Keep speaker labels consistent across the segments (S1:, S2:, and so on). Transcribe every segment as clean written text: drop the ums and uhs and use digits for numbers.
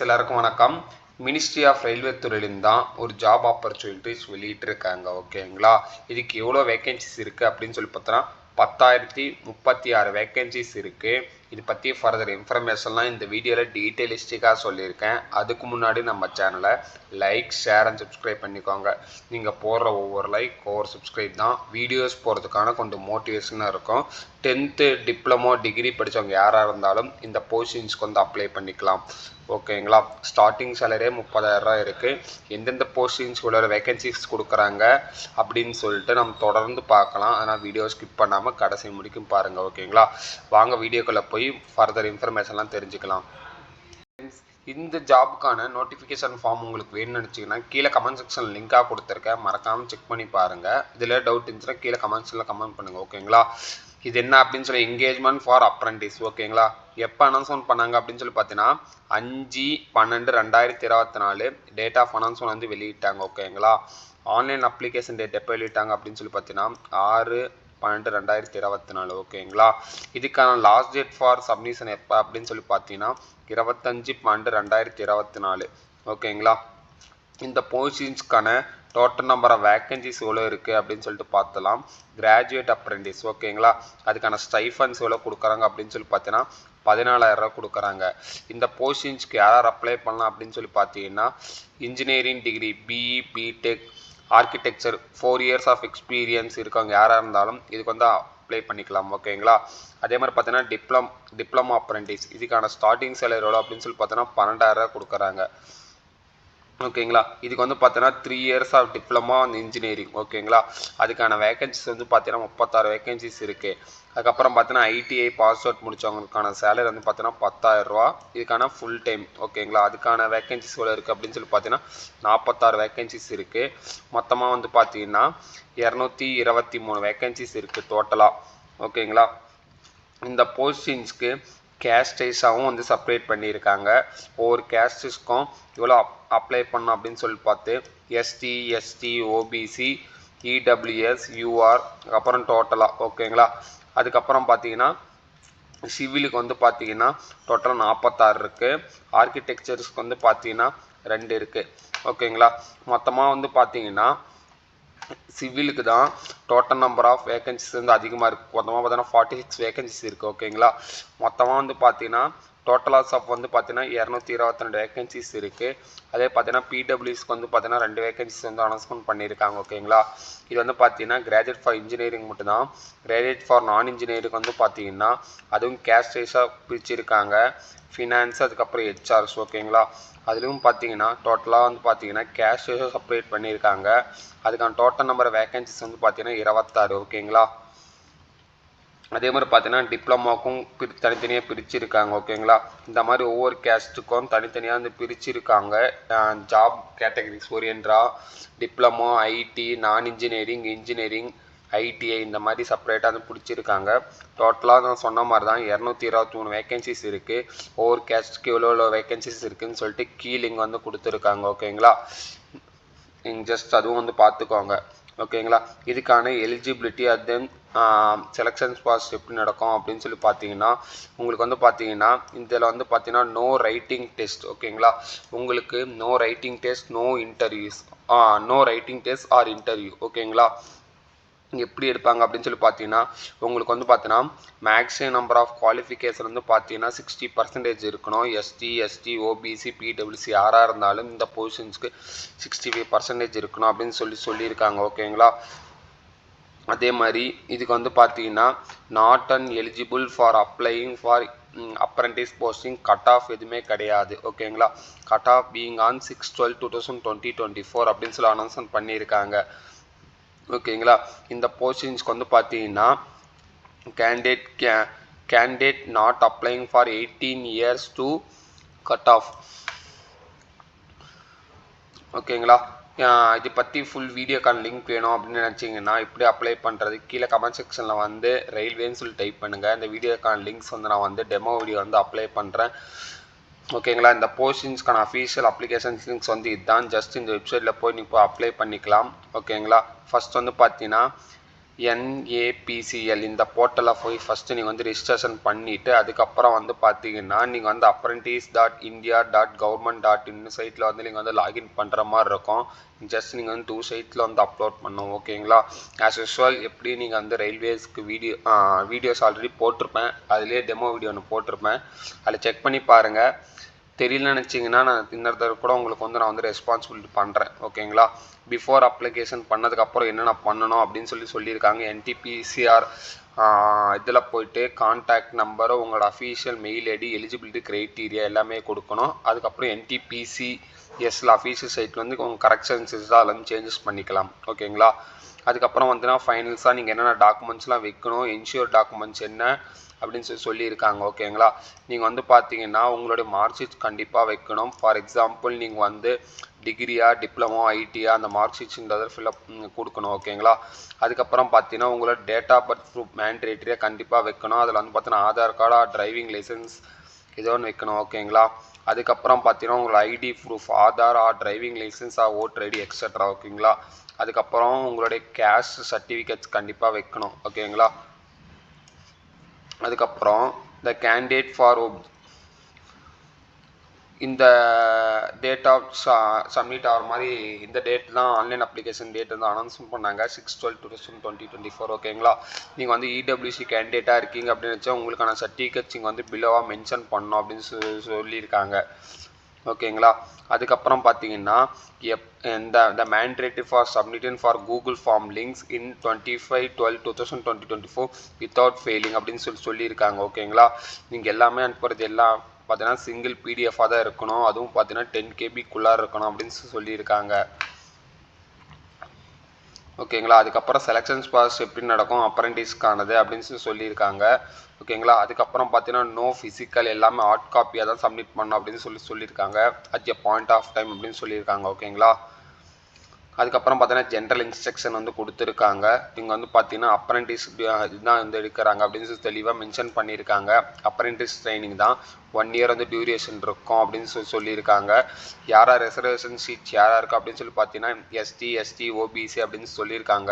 S1: எல்லாருக்கும் வணக்கம். Ministry of railway துறையிலிருந்து தான் ஒரு ஜாப் ஆப்பர்ச்சுனிட்டிஸ் வெளியிட்டிருக்காங்க. ஓகேங்களா, இதுக்கு எவ்வளோ வேகன்சிஸ் இருக்குது அப்படின்னு சொல்லி பார்த்தோன்னா 10,036 வேகன்சிஸ் இருக்குது. இது பற்றி ஃபர்தர் இன்ஃபர்மேஷன்லாம் இந்த வீடியோவில் டீட்டெயிலிஸ்டிக்காக சொல்லியிருக்கேன். அதுக்கு முன்னாடி நம்ம சேனலை லைக், ஷேர் அண்ட் சப்ஸ்கிரைப் பண்ணிக்கோங்க. நீங்கள் போடுற ஒவ்வொரு லைக், ஒவ்வொரு சப்ஸ்கிரைப் தான் வீடியோஸ் போகிறதுக்கான கொஞ்சம் மோட்டிவேஷனாக இருக்கும். 10th டிப்ளமோ டிகிரி படித்தவங்க யாராக இருந்தாலும் இந்த போஸ்டிங்ஸ்க்கு வந்து அப்ளை பண்ணிக்கலாம். ஓகேங்களா, ஸ்டார்டிங் சேலரியே 30,000 இருக்குது. எந்தெந்த போஸ்டிங்ஸ் உள்ள வேகன்சிஸ் கொடுக்குறாங்க அப்படின்னு சொல்லிட்டு நம்ம தொடர்ந்து பார்க்கலாம். ஆனால் வீடியோ ஸ்கிப் பண்ணாமல் கடைசி முடிக்கும் பாருங்கள். ஓகேங்களா, வாங்க வீடியோக்குள்ளே போய் ஃபர்தர் இன்ஃபர்மேஷன்லாம் தெரிஞ்சுக்கலாம். இந்த ஜாபுக்கான நோட்டிஃபிகேஷன் ஃபார்ம் உங்களுக்கு வேணும்னு நினச்சிங்கன்னா கீழே கமெண்ட் செக்ஷன் லிங்காக கொடுத்துருக்கேன், மறக்காமல் செக் பண்ணி பாருங்கள். இதில் டவுட் இருந்துச்சுன்னா கீழே கமெண்ட்ஸில் கமெண்ட் பண்ணுங்கள். ஓகேங்களா, இது என்ன அப்படின்னு சொல்லி என்கேஜ்மெண்ட் ஃபார் அப்ரெண்டிஸ். ஓகேங்களா, எப்போ அனௌன்ஸ்மெண்ட் பண்ணாங்க அப்படின்னு சொல்லி பார்த்தீங்கன்னா 5/12/2024 டேட் ஆஃப் அனௌன்ஸ்மெண்ட் வந்து வெளியிட்டாங்க. ஓகேங்களா, ஆன்லைன் அப்ளிகேஷன் டேட் எப்போ வெளியிட்டாங்க அப்படின்னு சொல்லி பார்த்தீங்கன்னா 6/12/2024. ஓகேங்களா, இதுக்கான லாஸ்ட் டேட் ஃபார் சப்மிஷன் எப்போ அப்படின்னு சொல்லி பார்த்தீங்கன்னா 25/12/2024. ஓகேங்களா, இந்த போஸ்டிங்ஸ்க்கான டோட்டல் நம்பர் ஆஃப் வேக்கன்சிஸ் எவ்வளோ இருக்குது அப்படின்னு சொல்லிட்டு பார்த்தலாம். Graduate apprentice. ஓகேங்களா, அதுக்கான ஸ்டைஃபன்ஸ் எவ்வளோ கொடுக்குறாங்க அப்படின்னு சொல்லி பார்த்தீங்கன்னா 14,000 கொடுக்குறாங்க. இந்த போஸ்டிங்ஸ்க்கு யார் அப்ளை பண்ணலாம் அப்படின்னு சொல்லி பார்த்தீங்கன்னா engineering degree, BE, BTech, architecture 4 years of experience இருக்கவங்க யாராக இருந்தாலும் இதுக்கு வந்து அப்ளை பண்ணிக்கலாம். ஓகேங்களா, அதே மாதிரி பார்த்தீங்கன்னா டிப்ளமோ அப்ரெண்டிஸ், இதுக்கான ஸ்டார்டிங் சேலரி எவ்வளோ அப்படின்னு சொல்லி பார்த்தோன்னா 12,000 கொடுக்குறாங்க. ஓகேங்களா, இதுக்கு வந்து பார்த்தீங்கன்னா 3 years of diploma and engineering. ஓகேங்களா, அதுக்கான வேகன்சிஸ் வந்து பார்த்தீங்கன்னா 36 வேகன்சிஸ் இருக்குது. அதுக்கப்புறம் பார்த்தீங்கன்னா ஐடிஐ பாஸ் அவுட் முடித்தவங்களுக்கான சேலரி வந்து பார்த்தீங்கன்னா 10,000 ரூபா. இதுக்கான ஃபுல் டைம். ஓகேங்களா, அதுக்கான வேகன்சிஸ் எவ்வளோ இருக்குது அப்படின்னு சொல்லி பார்த்தீங்கன்னா 46 வேகன்சிஸ் இருக்குது. மொத்தமாக வந்து பார்த்தீங்கன்னா 223 வேகன்சிஸ் இருக்குது டோட்டலாக. ஓகேங்களா, இந்த போஸ்டிங்ஸ்க்கு கேஸ்ட் வைஸாகவும் வந்து செப்பரேட் பண்ணியிருக்காங்க. ஒவ்வொரு கேஸ்டிஸ்க்கும் இவ்வளோ அப்ளை பண்ணணும் அப்படின்னு சொல்லி பார்த்து ST, ST, OBC, EWS, UR, அப்புறம் டோட்டலாக. ஓகேங்களா, அதுக்கப்புறம் பார்த்தீங்கன்னா சிவிலுக்கு வந்து பார்த்தீங்கன்னா டோட்டலாக 46 இருக்குது. ஆர்கிடெக்சர்ஸ்க்கு வந்து பார்த்தீங்கன்னா 2 இருக்குது. ஓகேங்களா, மொத்தமாக வந்து பார்த்தீங்கன்னா சிவிலுக்கு தான் டோட்டல் நம்பர் ஆஃப் வேகன்சிஸ் வந்து அதிகமாக இருக்குது. மொத்தமாக பார்த்தீங்கன்னா 46 வேகன்சிஸ் இருக்குது. ஓகேங்களா, மொத்தமாக வந்து பார்த்தீங்கன்னா டோட்டலாக ஆஃப் வந்து பார்த்தீங்கன்னா 222 வேகன்சிஸ் இருக்குது. அதே பார்த்தீங்கன்னா பிடபிள்யூஸ்க்கு வந்து பார்த்தீங்கன்னா 2 வேகன்சிஸ் வந்து அனௌன்ஸ்மெண்ட் பண்ணியிருக்காங்க. ஓகேங்களா, இது வந்து பார்த்தீங்கன்னா கிராஜுவேட் ஃபார் இன்ஜினியரிங் மட்டும்தான். கிராஜுவேட் ஃபார் நான் இன்ஜினியரிங் வந்து பார்த்தீங்கன்னா அதுவும் கேஸ்ட் வைஸாக பிரிச்சிருக்காங்க. ஃபினான்ஸ், அதுக்கப்புறம் ஹெச்ஆர்ஸ். ஓகேங்களா, அதுலேயும் பார்த்தீங்கன்னா டோட்டலாக வந்து பார்த்தீங்கன்னா கேஸ்ட் வைஸாக செப்பரேட் பண்ணியிருக்காங்க. அதுக்கான டோட்டல் நம்பர் வேகன்சிஸ் வந்து பார்த்தீங்கன்னா 26. ஓகேங்களா, அதே மாதிரி பார்த்தீங்கன்னா டிப்ளமோக்கும் தனித்தனியாக பிரிச்சிருக்காங்க. ஓகேங்களா, இந்த மாதிரி ஒவ்வொரு கேஸ்ட்டுக்கும் தனித்தனியாக வந்து பிரிச்சிருக்காங்க. ஜாப் கேட்டகரிஸ் ஓரியன்டாக டிப்ளமோ, ஐடி, நான் இன்ஜினியரிங், இன்ஜினியரிங், ஐடிஐ இந்த மாதிரி செப்பரேட்டாக வந்து பிடிச்சிருக்காங்க. டோட்டலாக நான் சொன்ன மாதிரி தான் 223 வேகன்சிஸ் இருக்குது. ஒவ்வொரு கேஸ்ட்டுக்கு எவ்வளோ வேகன்சிஸ் இருக்குதுன்னு சொல்லிட்டு கீழே இங்கே வந்து கொடுத்துருக்காங்க. ஓகேங்களா, நீங்கள் ஜஸ்ட் அதுவும் வந்து பார்த்துக்கோங்க. ஓகேங்களா, இதுக்கான எலிஜிபிலிட்டி தென் செலெக்ஷன்ஸ் ப்ராசஸ் எப்படி நடக்கும் அப்படின்னு சொல்லி பார்த்தீங்கன்னா உங்களுக்கு வந்து பார்த்தீங்கன்னா இதில் வந்து பார்த்தீங்கன்னா நோ ரைட்டிங் டெஸ்ட். ஓகேங்களா, உங்களுக்கு no writing test, no interviews, no writing test or interview. ஓகேங்களா, எப்படி எடுப்பாங்க அப்படின்னு சொல்லி பார்த்தீங்கன்னா உங்களுக்கு வந்து பார்த்தீங்கன்னா மேக்ஸிமம் நம்பர் ஆஃப் குவாலிஃபிகேஷன் வந்து பார்த்தீங்கன்னா 60% இருக்கணும். எஸ்டி, எஸ்டி, ஓபிசி, பிடபிள்யூசி யாராக இருந்தாலும் இந்த பொசிஷன்ஸ்க்கு 65% இருக்கணும் அப்படின்னு சொல்லியிருக்காங்க. ஓகேங்களா, அதே மாதிரி இதுக்கு வந்து பார்த்தீங்கன்னா not an eligible for applying for apprentice posting cut off எதுவுமே கிடையாது. ஓகேங்களா, கட் ஆஃப் பீயிங் ஆன் 6/12/2024 அப்படின்னு சொல்லி அனௌன்ஸ்மெண்ட் பண்ணியிருக்காங்க. ஓகேங்களா, இந்த போஸ்டிங்ஸ்க்கு வந்து பார்த்தீங்கன்னா candidate not அப்ளைங் for 18 years to cut off. ஓகேங்களா, இதை பற்றி ஃபுல் வீடியோக்கான லிங்க் வேணும் அப்படின்னு நினச்சிங்கன்னா இப்படி அப்ளை பண்ணுறது கீழே கமெண்ட் செக்ஷனில் வந்து ரயில்வேன்னு சொல்லி டைப் பண்ணுங்கள். இந்த வீடியோக்கான லிங்க்ஸ் வந்து நான் வந்து டெமோ வீடியோ வந்து அப்ளை பண்ணுறேன். ஓகேங்களா, இந்த போஸ்டிங்ஸ்க்கான அஃபீஷியல் அப்ளிகேஷன்ஸ் லிங்க்ஸ் வந்து இதுதான். ஜஸ்ட் இந்த வெப்சைட்டில் போய் நீங்கள் அப்ளை பண்ணிக்கலாம். ஓகேங்களா, ஃபஸ்ட் வந்து பார்த்தீங்கன்னா NAPCL இந்த போர்ட்டலில் போய் ஃபஸ்ட்டு நீங்கள் வந்து ரிஜிஸ்ட்ரேஷன் பண்ணிவிட்டு அதுக்கப்புறம் வந்து பார்த்தீங்கன்னா நீங்கள் வந்து apprentice.india.government.in சைட்டில் வந்து நீங்கள் வந்து லாகின் பண்ணுற மாதிரி இருக்கும். ஜஸ்ட் நீங்கள் வந்து 2 சைட்டில் வந்து அப்லோட் பண்ணணும். ஓகேங்களா? ஆஸ் யூஸ்வல் எப்படி நீங்கள் வந்து ரயில்வேஸ்க்கு வீடியோஸ் ஆல்ரெடி போட்டிருப்பேன், அதுலேயே டெமோ வீடியோ ஒன்று போட்டிருப்பேன், அதில் செக் பண்ணி பாருங்கள். தெரியல நினச்சிங்கன்னா நான் இன்னொரு தடவை கூட உங்களுக்கு வந்து நான் வந்து ரெஸ்பான்சிபிலிட்டி பண்ணுறேன். ஓகேங்களா? பிஃபோர் அப்ளிகேஷன் பண்ணதுக்கப்புறம் என்னென்ன பண்ணணும் அப்படின்னு சொல்லியிருக்காங்க. NTPCR இதில் போயிட்டு கான்டாக்ட் நம்பரு, உங்களோட official mail ID, eligibility criteria எல்லாமே கொடுக்கணும். அதுக்கப்புறம் NTPCSல அஃபீஷியல் சைட் வந்து உங்கள் கரெக்ஷன்ஸ் தான் அதில் வந்து சேஞ்சஸ் பண்ணிக்கலாம். ஓகேங்களா? அதுக்கப்புறம் வந்துன்னா ஃபைனல்ஸாக நீங்கள் என்னென்ன டாக்குமெண்ட்ஸ்லாம் வைக்கணும், என்ஷூர் டாக்குமெண்ட்ஸ் என்ன அப்படின்னு சொல்லியிருக்காங்க. ஓகேங்களா? நீங்கள் வந்து பார்த்தீங்கன்னா உங்களுடைய மார்க் ஷீட் கண்டிப்பாக வைக்கணும். ஃபார் எக்ஸாம்பிள் நீங்கள் வந்து டிகிரியா, டிப்ளமோ, ஐடியா அந்த மார்க் ஷீட்ஸ்ன்றதை ஃபில்அப் கொடுக்கணும். ஓகேங்களா? அதுக்கப்புறம் பார்த்தீங்கன்னா உங்களோட டேட் ஆஃப் பர்த் ப்ரூஃப் மேண்டேட்டரியாக கண்டிப்பாக வைக்கணும். அதில் வந்து பார்த்தீங்கன்னா ஆதார் கார்டா, டிரைவிங் லைசன்ஸ் ஏதோ ஒன்று வைக்கணும். ஓகேங்களா? அதுக்கப்புறம் பார்த்தீங்கன்னா உங்களோட ID proof, Aadhaar driving licence voter ID extra. ஓகேங்களா? அதுக்கப்புறம் உங்களுடைய கேஸ்ட் சர்டிஃபிகேட்ஸ் கண்டிப்பாக வைக்கணும். ஓகேங்களா? அதுக்கப்புறம் த கேண்டிடேட் ஃபார் இந்த டேட் ஆஃப் சப்மிட் ஆகிற மாதிரி இந்த டேட் தான் ஆன்லைன் அப்ளிகேஷன் டேட் வந்து அனௌன்ஸ்மெண்ட் பண்ணாங்க 6/12/2024. ஓகேங்களா? நீங்கள் வந்து EWC கேண்டிடேட்டாக இருக்கீங்க அப்படின்னு வச்சா உங்களுக்கான சர்டிஃபிகேட்ஸ் இங்கே வந்து பிலோவாக மென்ஷன் பண்ணணும் அப்படின்னு சொல்லியிருக்காங்க. ஓகேங்களா? அதுக்கப்புறம் பார்த்தீங்கன்னா இந்த mandatory for submitting for Google form links in 25/12/2024 without failing அப்படின்னு சொல்லியிருக்காங்க. ஓகேங்களா? நீங்கள் எல்லாமே அனுப்புறது எல்லாம் பார்த்தீங்கன்னா சிங்கிள் PDF-ஆக தான் இருக்கணும். அதுவும் பார்த்தீங்கன்னா 10 KBக்குள்ளார இருக்கணும் அப்படின்னு சொல்லியிருக்காங்க. ஓகேங்களா? அதுக்கப்புறம் செலெக்ஷன்ஸ் ப்ராசஸ் எப்படி நடக்கும் அப்ரெண்டிஸ்க்கானது அப்படின்னு சொல்லியிருக்காங்க. ஓகேங்களா? அதுக்கப்புறம் பார்த்தீங்கன்னா நோ ஃபிசிக்கல், எல்லாமே ஹார்ட் காப்பியாக தான் சப்மிட் பண்ணணும் அப்படின்னு சொல்லியிருக்காங்க. At a point of time அப்படின்னு சொல்லியிருக்காங்க. ஓகேங்களா? அதுக்கப்புறம் பார்த்தீங்கன்னா ஜென்ரல் இன்ஸ்ட்ரக்ஷன் வந்து கொடுத்துருக்காங்க. இங்கே வந்து பார்த்தீங்கன்னா அப்ரெண்டிஸ் இதுதான் வந்து எடுக்கிறாங்க அப்படின்னு தெளிவாக மென்ஷன் பண்ணியிருக்காங்க. அப்ரெண்டிஸ் ட்ரைனிங் தான் 1 இயர் வந்து டியூரேஷன் இருக்கும் அப்படின்னு சொல்லியிருக்காங்க. யாரா ரிசர்வேஷன் சீட்ஸ் யாராக இருக்குது அப்படின்னு சொல்லி பார்த்தீங்கன்னா ST, ST, OBC அப்படின்னு சொல்லியிருக்காங்க.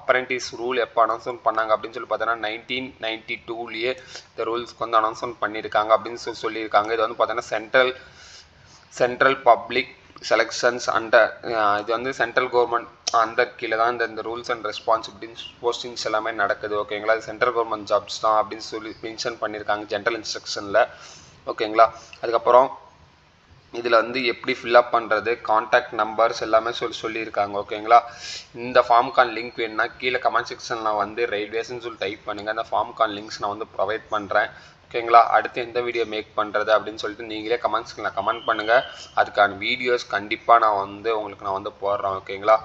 S1: அப்ரெண்டிஸ் ரூல் எப்போ அனௌன்ஸ்மெண்ட் பண்ணாங்க அப்படின்னு சொல்லி பார்த்தீங்கன்னா 1992லேயே இந்த ரூல்ஸ்க்கு வந்து அனௌன்ஸ்மெண்ட் பண்ணியிருக்காங்க அப்படின்னு சொல்லியிருக்காங்க. இது வந்து பார்த்தீங்கன்னா சென்ட்ரல் பப்ளிக் செலெக்ஷன்ஸ் அண்டர் இது வந்து சென்ட்ரல் கவர்மெண்ட் அண்டர் கீழே தான் இந்த ரூல்ஸ் அண்ட் ரெஸ்பான்சிபிலிட்டிஸ் போஸ்டிங்ஸ் எல்லாமே நடக்குது. ஓகேங்களா? இது சென்ட்ரல் கவர்மெண்ட் ஜாப்ஸ் தான் அப்படின்னு சொல்லி மென்ஷன் பண்ணியிருக்காங்க ஜென்ரல் இன்ஸ்ட்ரக்ஷனில். ஓகேங்களா? அதுக்கப்புறம் இதில் வந்து எப்படி ஃபில்அப் பண்ணுறது, கான்டாக்ட் நம்பர்ஸ் எல்லாமே சொல்லியிருக்காங்க. ஓகேங்களா? இந்த ஃபார்முக்கான லிங்க் வேணும்னா கீழே கமெண்ட் செக்ஷனில் வந்து ரயில்வேஸ்ன்னு சொல்லி டைப் பண்ணுங்கள். அந்த ஃபார்முக்கான லிங்க்ஸ் நான் வந்து ப்ரொவைட் பண்ணுறேன். ஓகேங்களா? அடுத்து எந்த வீடியோ மேக் பண்ணுறது அப்படின்னு சொல்லிட்டு நீங்களே கமெண்ட்ஸ்க்கு கமெண்ட் பண்ணுங்கள். அதுக்கான வீடியோஸ் கண்டிப்பாக நான் வந்து போடுறேன். ஓகேங்களா?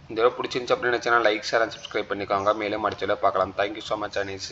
S1: இந்த வீடியோ பிடிச்சிருந்துச்சு அப்படின்னு நினச்சேன்னா லைக், ஷேர் அண்ட் சப்ஸ்கிரைப் பண்ணிக்கோங்க. மேலும் அடுத்த பார்க்கலாம். Thank you so much Anish.